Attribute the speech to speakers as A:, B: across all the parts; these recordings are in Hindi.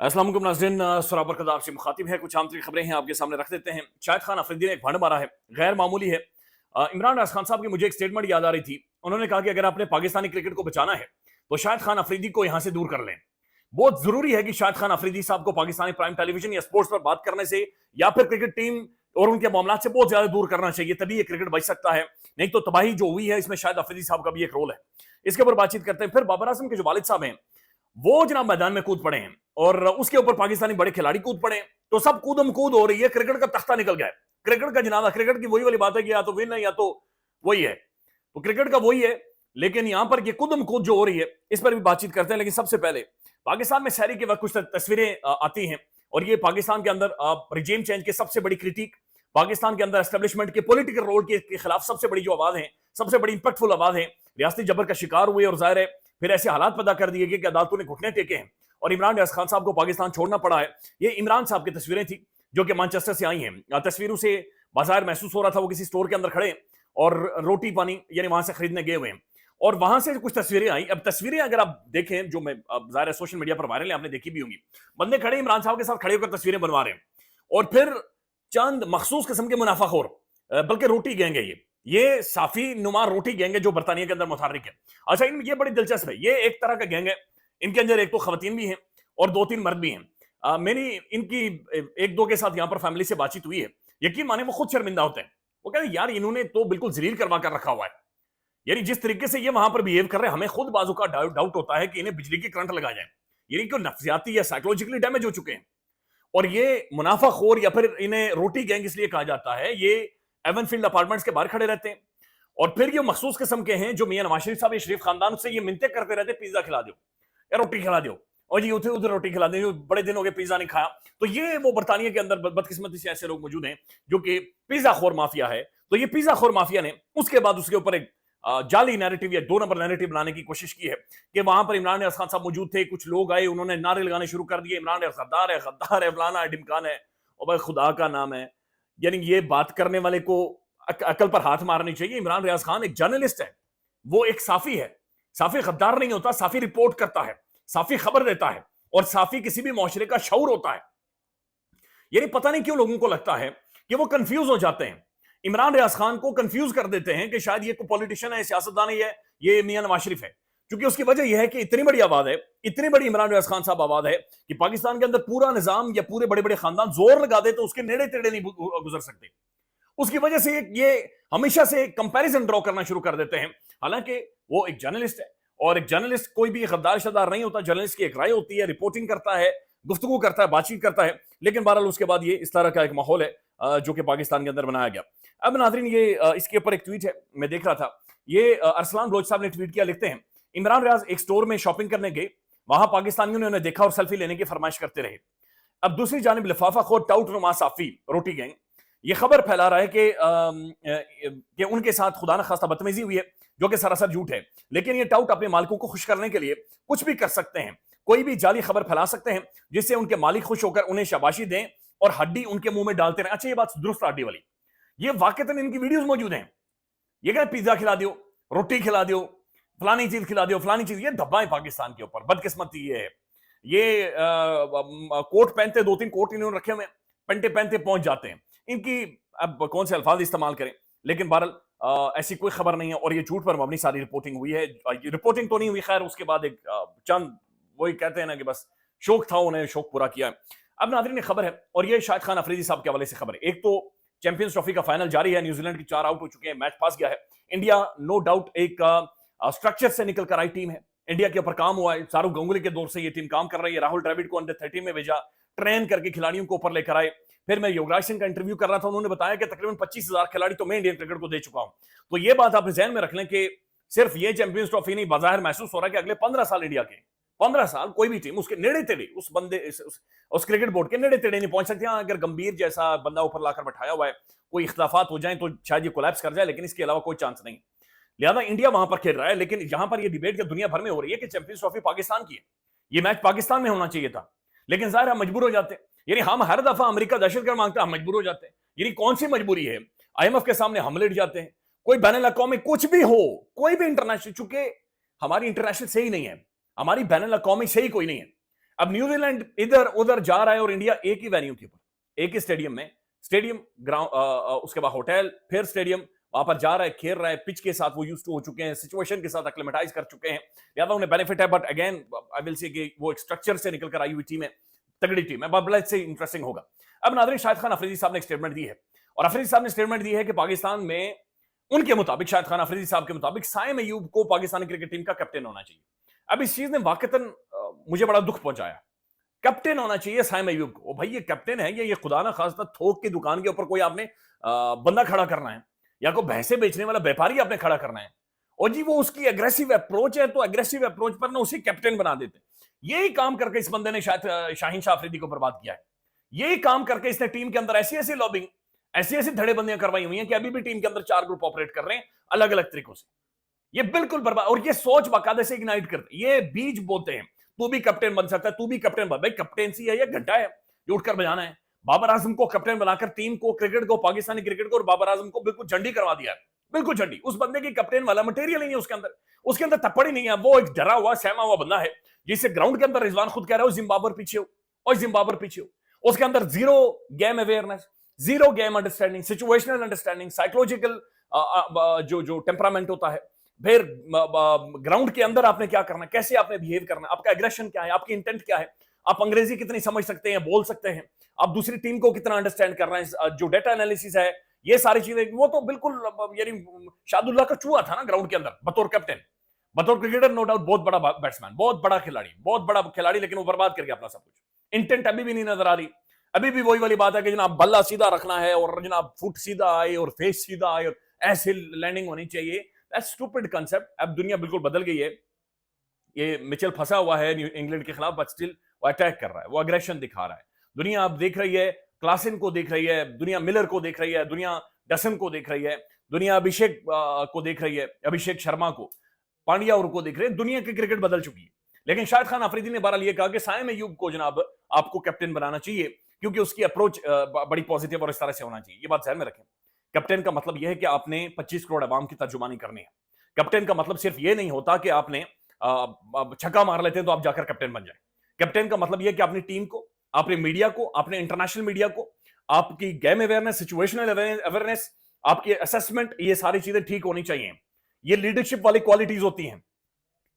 A: अस्सलाम वालेकुम नाज़रीन, सराबर कदा आपसे मुखातिब है। कुछ आंतरिक खबरें हैं आपके सामने रख देते हैं। शाहिद खान अफरीदी ने एक भंड मारा है, गैर मामूली है। इमरान राज खान साहब की मुझे एक स्टेटमेंट याद आ रही थी। उन्होंने कहा कि अगर आपने पाकिस्तानी क्रिकेट को बचाना है तो शाहिद खान अफरीदी को यहां से दूर कर लें। बहुत जरूरी है कि शाहिद खान अफरीदी साहब को पाकिस्तानी प्राइम टेलीविजन या स्पोर्ट्स पर बात करने से या फिर क्रिकेट टीम और उनके मामला से बहुत ज्यादा दूर करना चाहिए, तभी ये क्रिकेट बच सकता है। नहीं तो तबाही जो हुई है इसमें शायद अफरीदी साहब का भी एक रोल है। इसके ऊपर बातचीत करते हैं। फिर बाबर आजम के जो वालिद साहब हैं वो जनाब मैदान में कूद पड़े हैं और उसके ऊपर पाकिस्तानी बड़े खिलाड़ी कूद पड़े हैं, तो सब कूदम कूद हो रही है। क्रिकेट का तख्ता निकल गया है, क्रिकेट का जनाजा। क्रिकेट की वही वाली बात है कि या तो विन है या तो वही है, तो क्रिकेट का वही है। लेकिन यहां पर ये कूदम कूद जो हो रही है इस पर भी बातचीत करते हैं। लेकिन सबसे पहले पाकिस्तान में शहरी के वक्त कुछ तस्वीरें आती हैं और ये पाकिस्तान के अंदर रिजीम चेंज के सबसे बड़ी क्रिटिक, पाकिस्तान के अंदर एस्टेब्लिशमेंट के पॉलिटिकल रोल के खिलाफ सबसे बड़ी जो आवाज है, सबसे बड़ी इंपैक्टफुल आवाज है, रियासती जबर का शिकार हुए और जाहिर है फिर ऐसे हालात पैदा कर दिए गए कि अदालतों ने घुटने टेके हैं और इमरान रियाज खान साहब को पाकिस्तान छोड़ना पड़ा है। ये इमरान साहब की तस्वीरें थी जो कि मैनचेस्टर से आई हैं। तस्वीरों से बाजार महसूस हो रहा था वो किसी स्टोर के अंदर खड़े और रोटी पानी यानी वहां से खरीदने गए हुए हैं और वहां से कुछ तस्वीरें आई। अब तस्वीरें अगर आप देखें जो मैं जाहिर है सोशल मीडिया पर वायरल है, आपने देखी भी होंगी। बंदे खड़े इमरान साहब के साथ खड़े होकर तस्वीरें बनवा रहे हैं और फिर चंद मखसूस किस्म के मुनाफाखोर, बल्कि रोटी गैंग है ये साफी नुमा रोटी गैंग है जो बरतानिया के अंदर मुतहर्रिक है। अच्छा, इन ये बड़ी दिलचस्प है, ये एक तरह का गैंग है। इनके अंदर एक तो खवातीन भी हैं और दो तीन मर्द भी हैं। मेरी इनकी एक दो के साथ यहां पर फैमिली से बातचीत हुई है। यकीन माने वो खुद शर्मिंदा होते हैं। वो कहते हैं यार इन्होंने तो बिल्कुल जलील करवा कर रखा हुआ है, यानी जिस तरीके से ये वहां पर बिहेव कर रहे हैं हमें खुद बाजू का डाउट होता है कि इन्हें बिजली की करंट लगा जाए। यानी कि नफ्सियाती या साइकोलॉजिकली डैमेज हो चुके हैं। और ये मुनाफाखोर या फिर इन्हें रोटी गैंग इसलिए कहा जाता है, ये एवनफील्ड अपार्टमेंट्स के बाहर खड़े रहते हैं और फिर ये मखसूस किस्म के हैं जो मियां नवाज शरीफ साहब, शरीफ खानदान से ये मिन्नतें करते रहते, पिज्जा खिला दो या रोटी खिला दो और जी उधर उधर रोटी खिला दो, बड़े दिन हो गए पिज्जा नहीं खाया। तो ये वो बरतानिया के अंदर बदकिस्मती से ऐसे लोग मौजूद हैं जो कि पिज्जा खोर माफिया है। तो ये पिज्जा खोर माफिया ने उसके बाद उसके ऊपर एक जाली नैरेटिव या दो नंबर नैरेटिव बनाने की कोशिश की है कि वहां पर इमरान रियाज खान साहब मौजूद थे, कुछ लोग आए, उन्होंने नारे लगाने शुरू कर दिए, इमरान गद्दार है, गद्दार है, फलाना है, ढिमकाना है। और भाई खुदा का नाम है, यानी ये बात करने वाले को अकल पर हाथ मारनी चाहिए। इमरान रियाज खान एक जर्नलिस्ट है, वो एक साफी है। साफी गद्दार नहीं होता, साफी रिपोर्ट करता है, साफी खबर देता है और साफी किसी भी मुआशरे का शऊर होता है। यानी पता नहीं क्यों लोगों को लगता है कि वो कंफ्यूज हो जाते हैं, इमरान रियाज खान को कंफ्यूज कर देते हैं कि शायद ये कोई पॉलिटिशियन है, सियासतदान है, ये मियां नवाज शरीफ है। क्योंकि उसकी वजह यह है कि इतनी बड़ी आवाज है, इतनी बड़ी इमरान रियाज खान साहब आवाज है कि पाकिस्तान के अंदर पूरा निजाम या पूरे बड़े बड़े खानदान जोर लगा दे तो उसके नेड़े तेड़े नहीं गुजर सकते। उसकी वजह से ये हमेशा से कंपैरिजन ड्रॉ करना शुरू कर देते हैं। हालांकि वो एक जर्नलिस्ट है और एक जर्नलिस्ट कोई भी गद्दार शद्दार नहीं होता। जर्नलिस्ट की एक राय होती है, रिपोर्टिंग करता है, गुफ्तगू करता है, बातचीत करता है। लेकिन बहरहाल उसके बाद ये इस तरह का एक माहौल है जो कि पाकिस्तान के अंदर बनाया गया। अब नाजरीन ये इसके ऊपर एक ट्वीट है, मैं देख रहा था, ये अरसलान बलोच साहब ने ट्वीट किया। लिखते हैं इमरान रियाज एक स्टोर में शॉपिंग करने गए, वहां पाकिस्तानियों ने उन्हें देखा और सेल्फी लेने की फरमाइश करते रहे। अब दूसरी जानिब लिफाफा खोर टाउट नुमा साफी रोटी गैंग ये खबर फैला रहा है कि उनके साथ खुदा न खास्ता बदतमीजी हुई है, जो कि सरासर झूठ है। लेकिन ये टाउट अपने मालिकों को खुश करने के लिए कुछ भी कर सकते हैं, कोई भी जाली खबर फैला सकते हैं जिससे उनके मालिक खुश होकर उन्हें शाबाशी दें और हड्डी उनके मुंह में डालते रहे। अच्छा, ये बात दुरुस्त हड्डी वाली, ये वाकई इनकी वीडियोस मौजूद हैं। ये क्या पिज्जा खिला दो, रोटी खिला दो, फलानी चीज खिला दो, फलानी चीज। ये धब्बा है पाकिस्तान के ऊपर, बदकिस्मती ये है। ये कोट पहनते, दो तीन कोट इन्होंने रखे हुए, पेंटे पहनते पहुंच जाते हैं। इनकी अब कौन से अल्फाज इस्तेमाल करें, लेकिन बहरहाल ऐसी कोई खबर नहीं है और ये झूठ पर मबनी सारी रिपोर्टिंग हुई है। रिपोर्टिंग तो नहीं हुई, खैर उसके बाद एक चंद वही कहते हैं ना कि बस शौक था, उन्हें शौक पूरा किया। अब नाज़रीन खबर है और ये शाहिद खान अफरीदी साहब के हवाले से खबर है। एक तो चैंपियंस ट्रॉफी का फाइनल जारी है, न्यूजीलैंड की 4 आउट हो चुके हैं, मैच पास गया है। इंडिया नो डाउट एक स्ट्रक्चर से निकल कर आई टीम है, इंडिया के ऊपर काम हुआ है। शाहरुख गंगुली के दौर से ये टीम काम कर रही है। राहुल द्रविड़ को अंडर-13 में भेजा, ट्रेन करके खिलाड़ियों को ऊपर लेकर आए। फिर मैं युवराज सिंह का इंटरव्यू कर रहा था, उन्होंने बताया कि तकरीबन 25,000 खिलाड़ी तो मैं इंडियन क्रिकेट को दे चुका हूं। तो ये बात आप ज़हन में रख लें कि सिर्फ ये चैंपियंस ट्रॉफी नहीं, बाज़ाहिर महसूस हो रहा है कि अगले 15 साल इंडिया के 15 साल कोई भी टीम उसके नेड़े तेड़े उस बंदे उस क्रिकेट बोर्ड के नेड़े तेड़े नहीं पहुंच सकती। हाँ, अगर गंभीर जैसा बंदा ऊपर लाकर बैठाया हुआ है, कोई इख्तिलाफात हो जाए तो शायद ये कोलैप्स कर जाए, लेकिन इसके अलावा कोई चांस नहीं। लिहाजा इंडिया वहां पर खेल रहा है, लेकिन यहां पर ये डिबेट दुनिया भर में हो रही है कि चैंपियंस ट्रॉफी पाकिस्तान की है, ये मैच पाकिस्तान में होना चाहिए था। लेकिन जाहिर हम मजबूर हो जाते हैं, यानी हम हर दफा अमेरिका दहशतगर्द मांगता है, हम मजबूर हो जाते हैं। यानी कौन सी मजबूरी है, आईएमएफ के सामने हम लेट जाते हैं। कोई बैनुल अक़वामी कुछ भी हो, कोई भी इंटरनेशनल, चूंकि हमारी इंटरनेशनल सही नहीं है, हमारी बैनुल अक़वामी सही कोई नहीं है। अब न्यूजीलैंड इधर उधर जा रहा है और इंडिया एक ही वेन्यू के ऊपर, एक ही स्टेडियम में, स्टेडियम ग्राउंड, उसके बाद होटल, फिर स्टेडियम, वहां पर जा रहा है, खेल रहा है, पिच के साथ वो यूज टू हो चुके हैं, सिचुएशन के साथ एक्लेमेटाइज कर चुके हैं, लिहाजा उन्हें बेनिफिट है। But again I will say कि वो एक स्ट्रक्चर से निकल कर आई हुई टीम है, तगड़ी टीम है, बड़ा से इंटरेस्टिंग होगा। अब नाज़रीन, शाहिद खान अफरीदी साहब ने एक स्टेटमेंट दी है, और अफरीदी साहब ने स्टेटमेंट दी है कि पाकिस्तान में उनके मुताबिक, शाहिद खान अफरीदी साहब के मुताबिक, साइम अयूब को पाकिस्तानी क्रिकेट टीम का कैप्टन होना चाहिए। अब इस चीज ने वाकतन मुझे बड़ा दुख पहुंचाया। कैप्टन होना चाहिए साइम अयूब को। भाई ये कैप्टन है, ये खुदा ना खास्ता थोक की दुकान के ऊपर कोई आपने बंदा खड़ा करना है, या कोई भैंसे बेचने वाला व्यापारी आपने खड़ा करना है, और जी वो उसकी एग्रेसिव अप्रोच है, तो एग्रेसिव अप्रोच पर ना उसे कैप्टन बना देते। यही काम करके इस बंदे ने शायद शाहीन शाह अफरीदी को बर्बाद किया है। यही काम करके इसने टीम के अंदर ऐसी ऐसी लॉबिंग, ऐसी ऐसी धड़ेबंदियां करवाई हुई हैं कि अभी भी टीम के अंदर 4 ग्रुप ऑपरेट कर रहे हैं अलग अलग तरीकों से। ये बिल्कुल बर्बाद, और ये सोच बाकायदे से इग्नाइट करते, ये बीज बोते हैं, तू भी कैप्टन बन सकता है, तू भी कैप्टन बन। भाई कैप्टेंसी है, ये घंटा है जो उठकर बजाना है। बाबर आजम को कैप्टन बनाकर टीम को, क्रिकेट को, पाकिस्तानी क्रिकेट को और बाबर आजम को बिल्कुल झंडी करवा दिया है, बिल्कुल झंडी। उस बंदे की कैप्टन वाला मटेरियल नहीं है उसके अंदर थप्पड़ ही नहीं है। वो एक डरा हुआ सहमा हुआ बंदा है, जिसे ग्राउंड के अंदर रिजवान खुद कह रहा है जिम्बाब्वे पीछे हो, और जिम्बाब्वे पीछे हो। उसके अंदर zero game awareness, zero game understanding, situational understanding, psychological जो टेम्परामेंट होता है। फिर ग्राउंड के अंदर आपने क्या करना है, कैसे आपने बिहेव करना है, आपका एग्रेशन क्या है, आपकी इंटेंट क्या है, आप अंग्रेजी कितनी समझ सकते हैं, बोल सकते हैं, आप दूसरी टीम को कितना अंडरस्टैंड कर रहे हैं, जो डेटा एनालिसिस है, ये सारी चीजें, वो तो बिल्कुल यानी शादुल्लाह का चूहा था ना ग्राउंड के अंदर बतौर कैप्टन, बतौर क्रिकेटर। नो डाउट बहुत बड़ा बैट्समैन, बहुत बड़ा खिलाड़ी, बहुत बड़ा खिलाड़ी, लेकिन वो बर्बाद कर गया अपना सब कुछ। इंटेंट अभी भी नहीं नजर आ रही। अभी भी वही वाली बात है कि जनाब बल्ला सीधा रखना है, और जनाब फुट सीधा आए और फेस सीधा आए और ऐसे लैंडिंग होनी चाहिए। That's stupid concept. अब दुनिया बिल्कुल बदल गई है। ये मिचेल फंसा हुआ है इंग्लैंड के खिलाफ, बट स्टिल वो अटैक कर रहा है, वो अग्रेशन दिखा रहा है। दुनिया अब देख रही है, क्लासन को देख रही है, दुनिया मिलर को देख रही है, दुनिया डसन को देख रही है, दुनिया अभिषेक को देख रही है, अभिषेक शर्मा को, पांड्या और को देख रहे हैं। दुनिया की क्रिकेट बदल चुकी है। लेकिन शाहिद खान अफरीदी ने बहरहाल ये कहा कि साइम अयूब को जनाब आपको कैप्टन बनाना चाहिए, क्योंकि उसकी अप्रोच बड़ी पॉजिटिव और इस तरह से होना चाहिए। ये बात ध्यान में रखें। कैप्टन का मतलब यह है कि आपने 25 करोड़ अवाम की तर्जुमानी करनी है। कैप्टन का मतलब सिर्फ ये नहीं होता कि आपने छक्का मार लेते हैं तो आप जाकर कैप्टन बन जाए। कैप्टन का मतलब यह कि अपनी टीम को, अपने मीडिया को, अपने इंटरनेशनल मीडिया को, आपकी गेम अवेयरनेस, सिचुएशनल अवेयरनेस, आपकी असेसमेंट, ये सारी चीजें ठीक होनी चाहिए। ये लीडरशिप वाली क्वालिटीज होती हैं।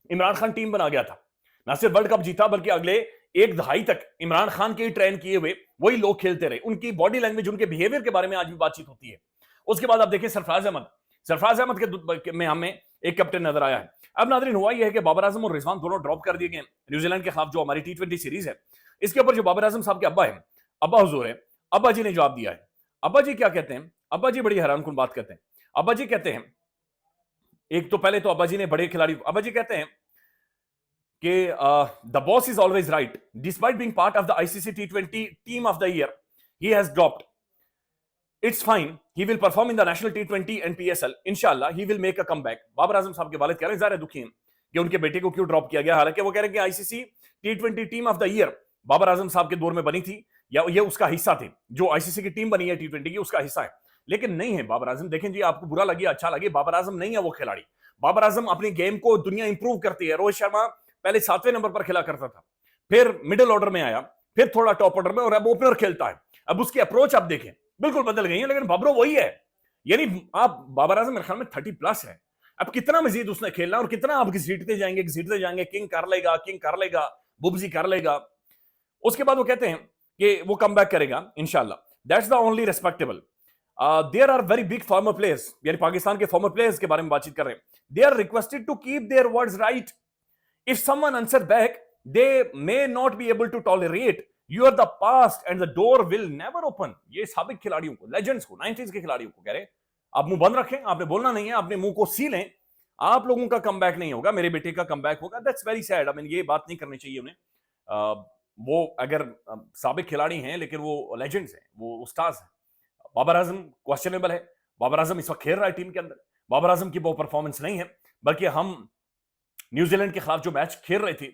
A: इमरान खान टीम बना गया था, ना सिर्फ वर्ल्ड कप जीता बल्कि अगले एक दहाई तक इमरान खान के ही ट्रेन किए हुए वही लोग खेलते रहे। उनकी बॉडी लैंग्वेज, उनके बिहेवियर के बारे में आज भी बातचीत होती है। उसके बाद आप देखिए सरफराज अहमद के में हमें एक कैप्टन नजर आया है। अब नाज़रीन हुआ यह है कि बाबर आजम और रिजवान दोनों ड्रॉप कर दिए गए न्यूजीलैंड के खिलाफ, जो हमारी T20 सीरीज है। इसके ऊपर जो बाबर आजम साहब के अब्बा है, अब्बा हुजूर है, अब्बा जी ने जवाब दिया है। अब्बा जी क्या कहते हैं? अब्बा जी बड़ी हैरानकुन बात कहते हैं। अब्बा जी कहते हैं, एक तो पहले तो अब्बा जी ने बड़े खिलाड़ी, अब्बा जी कहते हैं कि the boss is always right, despite being part of the ICC T20 team of the year, he has dropped, it's fine, he will perform in the national T20 and PSL, इंशाल्लाह he will make a comeback. Babar Azam साहब के वालिद कह रहे हैं, ज़ाहिर है दुखी हैं कि उनके बेटे को क्यों ड्रॉप किया गया। हालांकि वो कह रहे हैं कि ICC T20 team of the year Babar Azam साहब के दौर में बनी थी, या ये उसका हिस्सा थे, जो आईसीसी की टीम बनी है T20 की उसका हिस्सा है, लेकिन नहीं है बाबर आजम। देखें जी, आपको बुरा लगे अच्छा लगे, बाबर आजम नहीं है वो खिलाड़ी। बाबर आजम अपनी गेम को दुनिया इंप्रूव करती है। रोहित शर्मा पहले 7वें नंबर पर खेला करता था, फिर मिडिल ऑर्डर में आया, फिर थोड़ा टॉप ऑर्डर में, और अब ओपनर खेलता है। अब उसकी अप्रोच आप देखें बिल्कुल बदल गई है, लेकिन बाबरो वही है। यानी आप बाबर आजम मेरे ख्याल में 30+ है। अब कितना मजीद उसने खेलना, और कितना आप घसीटते जाएंगे, किंग कर लेगा, बुब्जी कर लेगा। उसके बाद वो कहते हैं कि वो कम बैक करेगा इंशाल्लाह, that's the only respectable. There are very big former players, यानी पाकिस्तान के फॉर्मर प्लेयर्स के बारे में बातचीत कर रहे हैं। They are requested to keep their words right, if someone answer back they may not be able to tolerate, you are the past and the door will never open. ये साबिक खिलाड़ियों को, लेजेंड्स को, 90s के खिलाड़ियों को कह रहे हैं, आप मुंह बंद रखें, आपने बोलना नहीं है, अपने मुंह को सी लें, आप लोगों का कमबैक नहीं होगा, मेरे बेटे का कमबैक होगा। That's very sad. I mean ये बात नहीं करनी चाहिए उन्हें। वो अगर साबिक खिलाड़ी हैं, लेकिन वो लेजेंड्स हैं, वो उस्ताद हैं। बाबर आजम क्वेश्चनेबल है। बाबर आजम इस वक्त खेल रहा है टीम के अंदर, बाबर आजम की वो परफॉर्मेंस नहीं है, बल्कि हम न्यूजीलैंड के खिलाफ जो मैच खेल रहे थे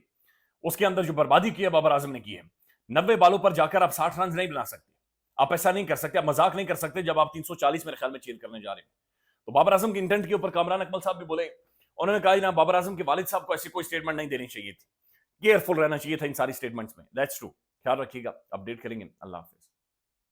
A: उसके अंदर जो बर्बादी की है बाबर आजम ने की है। 90 बालों पर जाकर आप 60 रन नहीं बना सकते, आप ऐसा नहीं कर सकते, आप मजाक नहीं कर सकते जब आप 340 मेरे ख्याल में चेज करने जा रहे हैं। तो बाबर आजम के इंटेंट के ऊपर कामरान अकमल साहब भी बोले, उन्होंने कहा ना बाबर आजम के वालिद साहब को ऐसी कोई स्टेटमेंट नहीं देनी चाहिए थी, केयरफुल रहना चाहिए था इन सारी स्टेटमेंट्स में। That's true. ख्याल रखिएगा, अपडेट करेंगे। अल्लाह हाफिज।